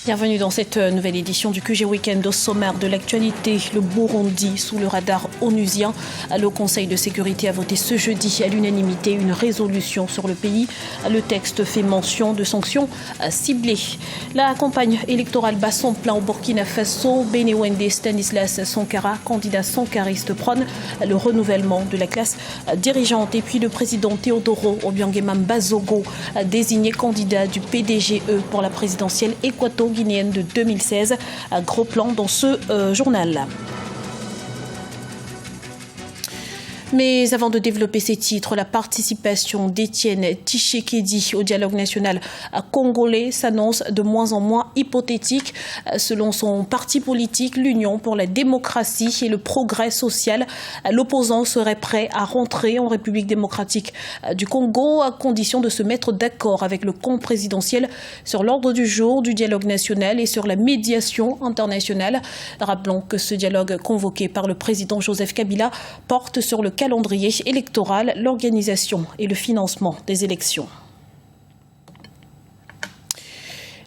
Bienvenue dans cette nouvelle édition du QG Week-end. Au sommaire de l'actualité, le Burundi sous le radar onusien. Le Conseil de sécurité a voté ce jeudi à l'unanimité une résolution sur le pays. Le texte fait mention de sanctions ciblées. La campagne électorale bat son plein au Burkina Faso. Benewende Stanislas Sankara, candidat sankariste, prône le renouvellement de la classe dirigeante. Et puis le président Teodoro Obiangema Bazogo, désigné candidat du PDGE pour la présidentielle équato-guinéenne de 2016. Un gros plan dans ce journal. Mais avant de développer ces titres, la participation d'Étienne Tshisekedi au dialogue national congolais s'annonce de moins en moins hypothétique. Selon son parti politique, l'Union pour la démocratie et le progrès social, l'opposant serait prêt à rentrer en République démocratique du Congo à condition de se mettre d'accord avec le camp présidentiel sur l'ordre du jour du dialogue national et sur la médiation internationale. Rappelons que ce dialogue convoqué par le président Joseph Kabila porte sur le calendrier électoral, l'organisation et le financement des élections.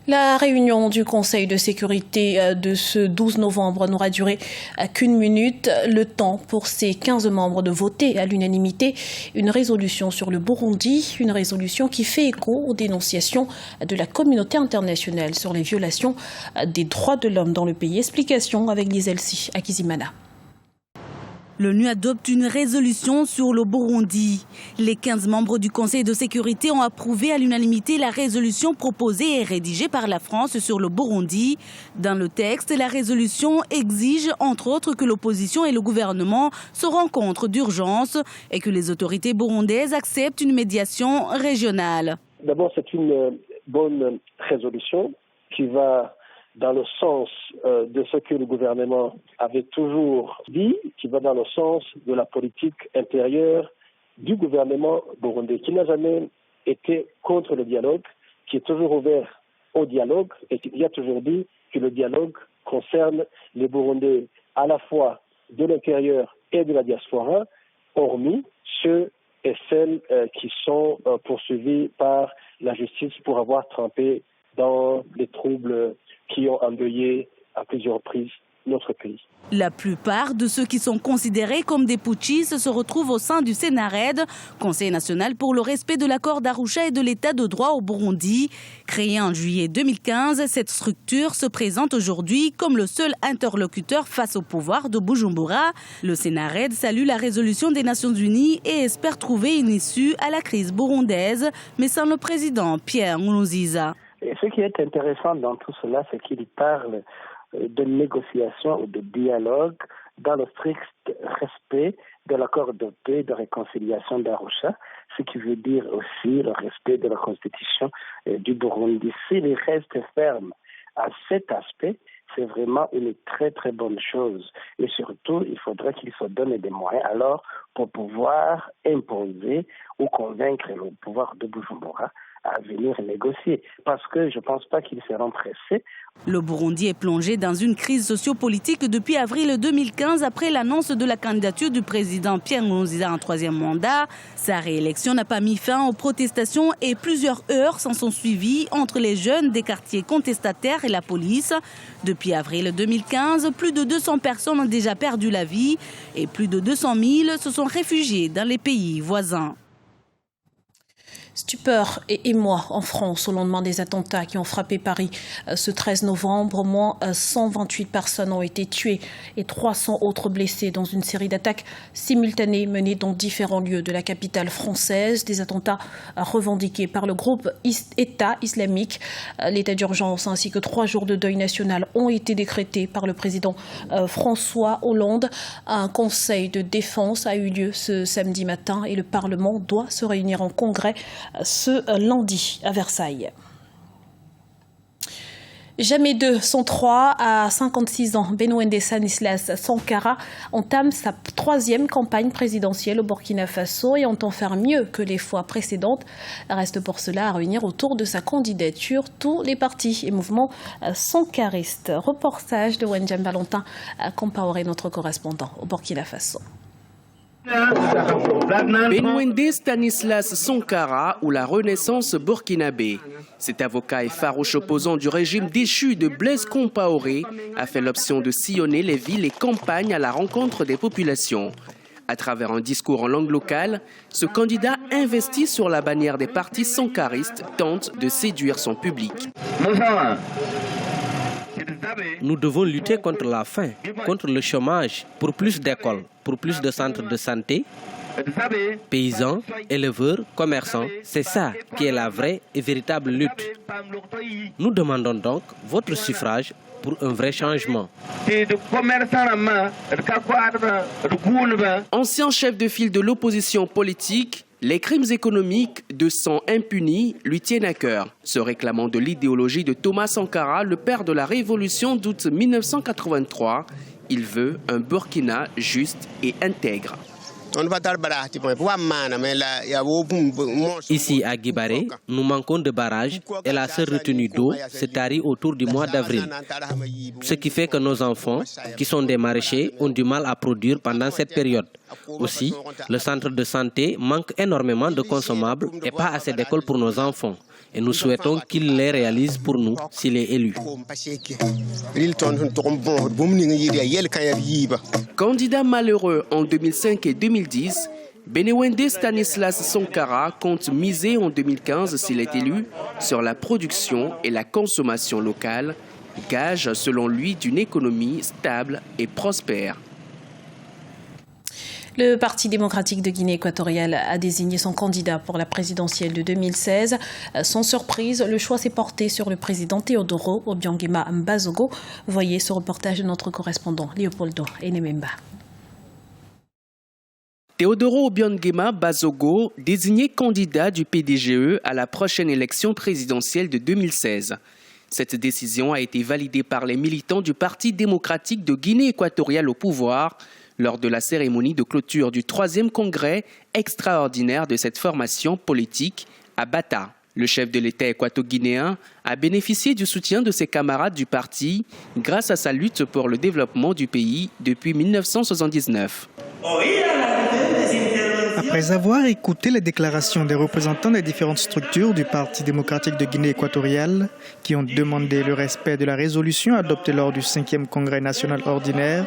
La réunion du Conseil de sécurité de ce 12 novembre n'aura duré qu'une minute. Le temps pour ses 15 membres de voter à l'unanimité une résolution sur le Burundi, une résolution qui fait écho aux dénonciations de la communauté internationale sur les violations des droits de l'homme dans le pays. Explication avec Liselsi Akizimana. L'ONU adopte une résolution sur le Burundi. Les 15 membres du Conseil de sécurité ont approuvé à l'unanimité la résolution proposée et rédigée par la France sur le Burundi. Dans le texte, la résolution exige entre autres que l'opposition et le gouvernement se rencontrent d'urgence et que les autorités burundaises acceptent une médiation régionale. D'abord, c'est une bonne résolution qui va dans le sens de ce que le gouvernement avait toujours dit, qui va dans le sens de la politique intérieure du gouvernement burundais, qui n'a jamais été contre le dialogue, qui est toujours ouvert au dialogue et qui a toujours dit que le dialogue concerne les Burundais à la fois de l'intérieur et de la diaspora, hormis ceux et celles qui sont poursuivis par la justice pour avoir trempé dans les troubles qui ont endeuillé à plusieurs reprises notre pays. La plupart de ceux qui sont considérés comme des putschistes se retrouvent au sein du CNARED, Conseil national pour le respect de l'accord d'Arusha et de l'état de droit au Burundi. Créée en juillet 2015, cette structure se présente aujourd'hui comme le seul interlocuteur face au pouvoir de Bujumbura. Le CNARED salue la résolution des Nations Unies et espère trouver une issue à la crise burundaise, mais sans le président Pierre Nkurunziza. Et ce qui est intéressant dans tout cela, c'est qu'il parle de négociation ou de dialogue dans le strict respect de l'accord de paix de réconciliation d'Arusha, ce qui veut dire aussi le respect de la constitution du Burundi. S'il reste ferme à cet aspect, c'est vraiment une très très bonne chose. Et surtout, il faudrait qu'il se donne des moyens alors pour pouvoir imposer ou convaincre le pouvoir de Bujumbura à venir négocier, parce que je ne pense pas qu'ils seront pressés. Le Burundi est plongé dans une crise sociopolitique depuis avril 2015 après l'annonce de la candidature du président Pierre Nkurunziza en troisième mandat. Sa réélection n'a pas mis fin aux protestations et plusieurs heurts s'en sont suivis entre les jeunes des quartiers contestataires et la police. Depuis avril 2015, plus de 200 personnes ont déjà perdu la vie et plus de 200 000 se sont réfugiés dans les pays voisins. Stupeur et émoi en France au lendemain des attentats qui ont frappé Paris ce 13 novembre. Au moins 128 personnes ont été tuées et 300 autres blessées dans une série d'attaques simultanées menées dans différents lieux de la capitale française. Des attentats revendiqués par le groupe État islamique. L'état d'urgence ainsi que 3 jours de deuil national ont été décrétés par le président François Hollande. Un conseil de défense a eu lieu ce samedi matin et le Parlement doit se réunir en congrès ce lundi à Versailles. Jamais 2 sont 3. À 56 ans, Benewende Stanislas Sankara entame sa 3e campagne présidentielle au Burkina Faso et entend faire mieux que les fois précédentes. Reste pour cela à réunir autour de sa candidature tous les partis et mouvements sankaristes. Reportage de Wenjam Valentin, Compaoré, notre correspondant au Burkina Faso. Benwende Stanislas Sankara ou la Renaissance burkinabé. Cet avocat et farouche opposant du régime déchu de Blaise Compaoré a fait l'option de sillonner les villes et campagnes à la rencontre des populations. À travers un discours en langue locale, ce candidat investi sur la bannière des partis sankaristes tente de séduire son public. Nous devons lutter contre la faim, contre le chômage, pour plus d'écoles, pour plus de centres de santé. Paysans, éleveurs, commerçants, c'est ça qui est la vraie et véritable lutte. Nous demandons donc votre suffrage pour un vrai changement. Ancien chef de file de l'opposition politique, les crimes économiques de sang impunis lui tiennent à cœur. Se réclamant de l'idéologie de Thomas Sankara, le père de la révolution d'août 1983, il veut un Burkina juste et intègre. Ici à Guibaré, nous manquons de barrages et la seule retenue d'eau se tarit autour du mois d'avril. Ce qui fait que nos enfants, qui sont des maraîchers, ont du mal à produire pendant cette période. Aussi, le centre de santé manque énormément de consommables et pas assez d'écoles pour nos enfants. Et nous souhaitons qu'il les réalise pour nous s'il est élu. Candidat malheureux en 2005 et 2010, Benwende Stanislas Sankara compte miser en 2015, s'il est élu, sur la production et la consommation locale, gage selon lui d'une économie stable et prospère. Le Parti démocratique de Guinée équatoriale a désigné son candidat pour la présidentielle de 2016. Sans surprise, le choix s'est porté sur le président Teodoro Obiang-Nguema Bazogo. Voyez ce reportage de notre correspondant Léopoldo Enememba. Teodoro Obiang-Nguema Bazogo, désigné candidat du PDGE à la prochaine élection présidentielle de 2016. Cette décision a été validée par les militants du Parti démocratique de Guinée équatoriale au pouvoir lors de la cérémonie de clôture du 3e congrès extraordinaire de cette formation politique à Bata. Le chef de l'État équato-guinéen a bénéficié du soutien de ses camarades du parti grâce à sa lutte pour le développement du pays depuis 1979. Après avoir écouté les déclarations des représentants des différentes structures du Parti démocratique de Guinée équatoriale qui ont demandé le respect de la résolution adoptée lors du 5e congrès national ordinaire,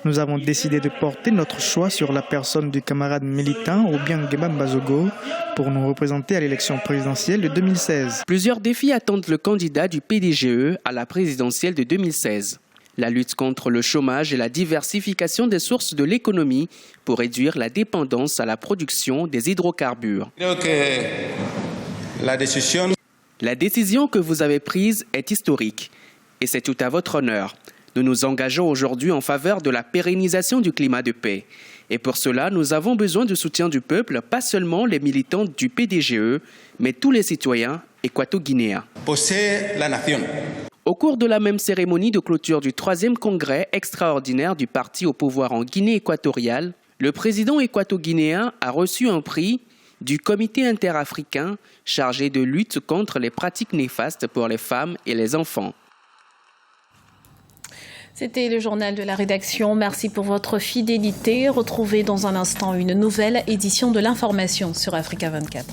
nous avons décidé de porter notre choix sur la personne du camarade militant Obiang-Nguema Bazogo pour nous représenter à l'élection présidentielle de 2016. Plusieurs défis attendent le candidat du PDGE à la présidentielle de 2016. La lutte contre le chômage et la diversification des sources de l'économie pour réduire la dépendance à la production des hydrocarbures. La décision que vous avez prise est historique et c'est tout à votre honneur. Nous nous engageons aujourd'hui en faveur de la pérennisation du climat de paix. Et pour cela, nous avons besoin du soutien du peuple, pas seulement les militants du PDGE, mais tous les citoyens équato-guinéens. Au cours de la même cérémonie de clôture du 3e congrès extraordinaire du parti au pouvoir en Guinée équatoriale, le président équato-guinéen a reçu un prix du Comité interafricain chargé de lutte contre les pratiques néfastes pour les femmes et les enfants. C'était le journal de la rédaction. Merci pour votre fidélité. Retrouvez dans un instant une nouvelle édition de l'information sur Africa 24.